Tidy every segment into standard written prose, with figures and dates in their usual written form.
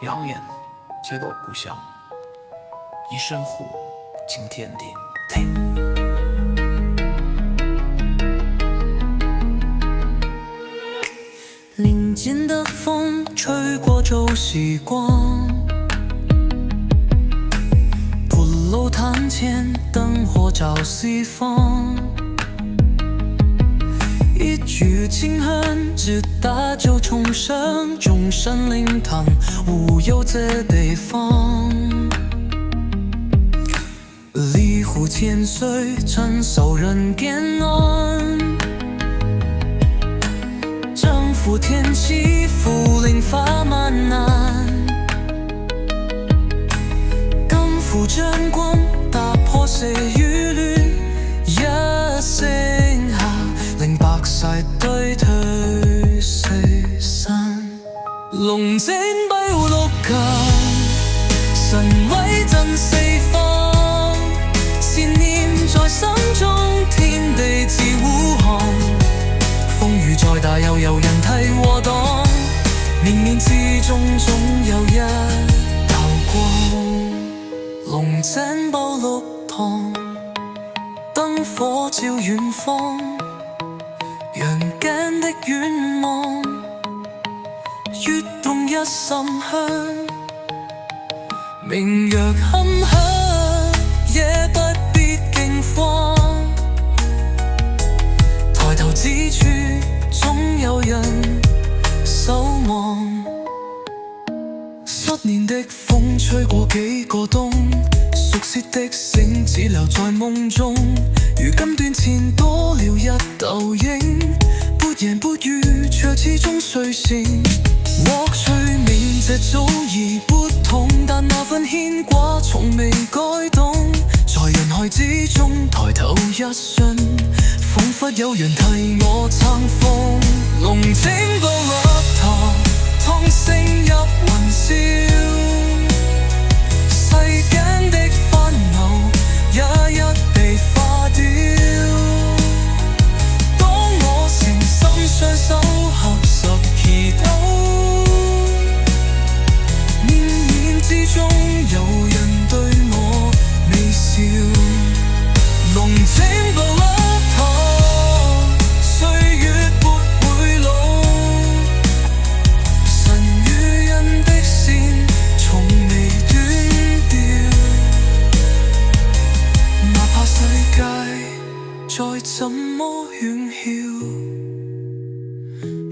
仰眼皆落故乡，一身护，惊天地。林间的风吹过旧时光，铺路堂前灯火照四方，一句轻恨只打救重生，众生灵堂无有这地方。离湖千岁，承受人间安，征服天气，福临法满难，更负真光，打破世輿亂，一聲下，令百世對退四散。龍精閉六強，神威震四方，善念在心中，天地自護航。風雨再大，又有人替禍擋，冥冥之中總有一道光。龍井寶六堂，燈火照遠方，人間的願望，躍動一心香。明若坎坷，也不必驚慌，抬頭之處總有人守望。失年的風吹過幾個冬，熟悉的聲只留在夢中。如今斷前多了一竇影，不言不語卻始終睡醒。獲取名這早已不同，但那份牽掛從未改動。在人海之中抬頭一瞬，彷彿有人替我撐風。龍精寶六堂，湯聲入雲霄，世間的煩惱也一被化掉。當我誠心雙手合十祈禱，冥冥之中有人對我微笑。龍精寶六堂，歲月沒會老，神與人的線從未斷掉。哪怕世界再怎麼喧囂，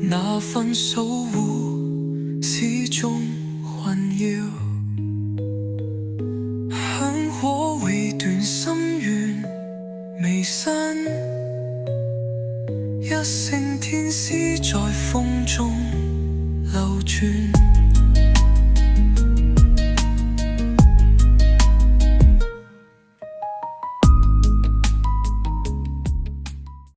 那份守護始終環繞。香火未斷，心願未散，一聲天使